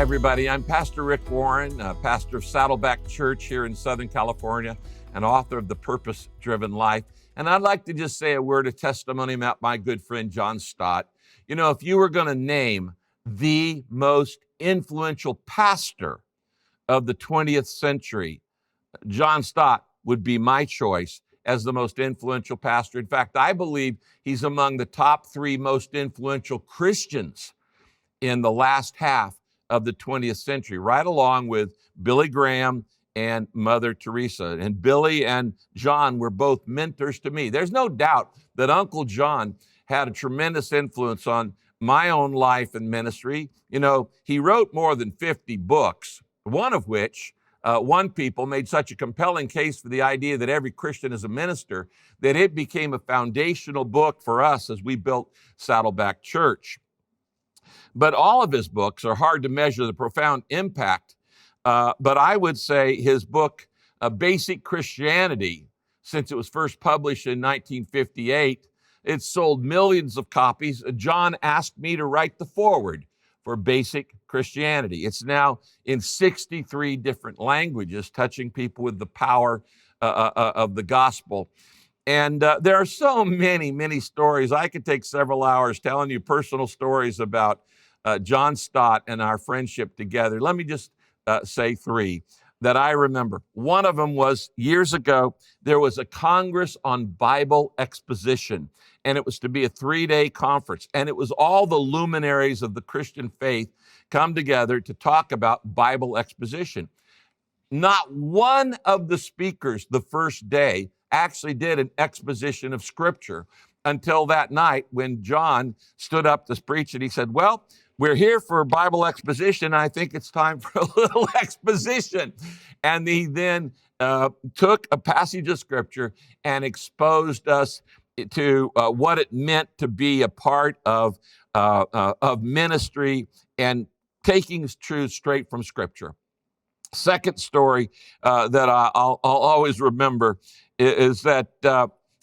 everybody. I'm Pastor Rick Warren, pastor of Saddleback Church here in Southern California, and author of The Purpose-Driven Life. And I'd like to just say a word of testimony about my good friend, John Stott. You know, if you were going to name the most influential pastor of the 20th century, John Stott would be my choice as the most influential pastor. In fact, I believe he's among the top 3 most influential Christians in the last half of the 20th century, right along with Billy Graham and Mother Teresa. And Billy and John were both mentors to me. There's no doubt that Uncle John had a tremendous influence on my own life and ministry. You know, he wrote more than 50 books, one of which one people made such a compelling case for the idea that every Christian is a minister that it became a foundational book for us as we built Saddleback Church. But all of his books are hard to measure the profound impact. But I would say his book, Basic Christianity, since it was first published in 1958, it sold millions of copies. John asked me to write the foreword for Basic Christianity. It's now in 63 different languages, touching people with the power of the gospel. And there are so many stories. I could take several hours telling you personal stories about John Stott and our friendship together. Let me just say 3 that I remember. One of them was years ago, there was a Congress on Bible Exposition, and it was to be a 3-day conference. And it was all the luminaries of the Christian faith come together to talk about Bible exposition. Not one of the speakers the first day actually did an exposition of Scripture until that night when John stood up to preach, and he said, well, we're here for Bible exposition. I think it's time for a little exposition. And he then took a passage of Scripture and exposed us to what it meant to be a part of ministry and taking truth straight from Scripture. Second story that I'll always remember is that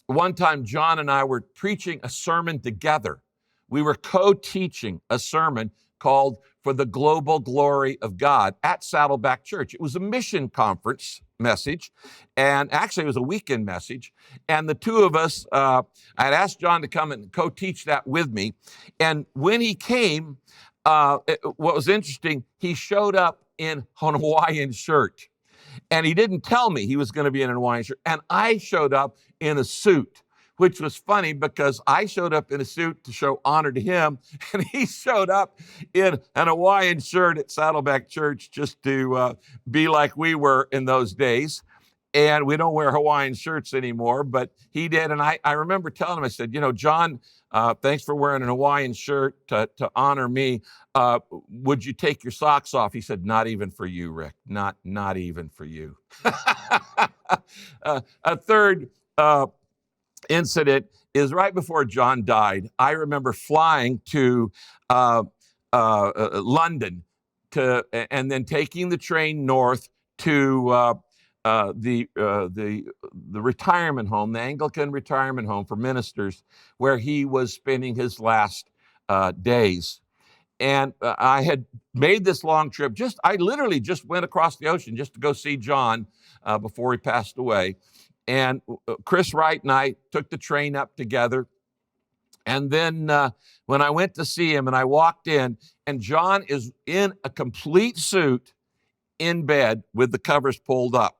one time John and I were preaching a sermon together. We were co-teaching a sermon called For the Global Glory of God at Saddleback Church. It was a mission conference message, and actually it was a weekend message. And the two of us, I had asked John to come and co-teach that with me. And when he came, what was interesting, he showed up in a Hawaiian shirt. And he didn't tell me he was going to be in a Hawaiian shirt. And I showed up in a suit, which was funny because I showed up in a suit to show honor to him, and he showed up in an Hawaiian shirt at Saddleback Church just to be like we were in those days. And we don't wear Hawaiian shirts anymore, but he did. And I remember telling him, I said, you know, John, thanks for wearing an Hawaiian shirt to honor me. Would you take your socks off? He said, not even for you, Rick, not even for you. A third incident is right before John died. I remember flying to London and then taking the train north to the retirement home, the Anglican retirement home for ministers, where he was spending his last days. And I had made this long trip. I literally just went across the ocean just to go see John before he passed away. And Chris Wright and I took the train up together. And then when I went to see him and I walked in, and John is in a complete suit in bed with the covers pulled up.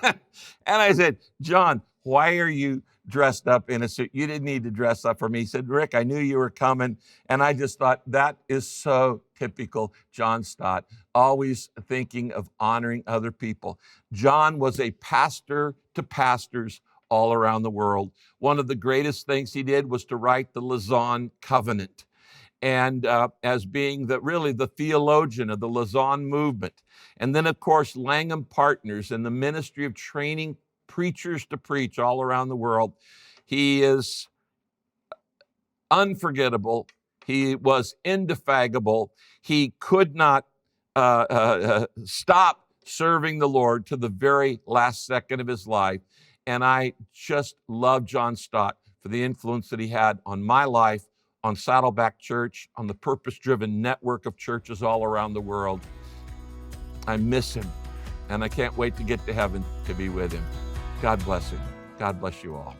And I said, John, why are you dressed up in a suit? You didn't need to dress up for me. He said, Rick, I knew you were coming. And I just thought that is so typical John Stott, always thinking of honoring other people. John was a pastor to pastors all around the world. One of the greatest things he did was to write the Lausanne Covenant. And as being really the theologian of the Lausanne movement. And then, of course, Langham Partners and the ministry of training preachers to preach all around the world. He is unforgettable. He was indefatigable. He could not stop serving the Lord to the very last second of his life. And I just love John Stott for the influence that he had on my life, on Saddleback Church, on the purpose-driven network of churches all around the world. I miss him, and I can't wait to get to heaven to be with him. God bless him. God bless you all.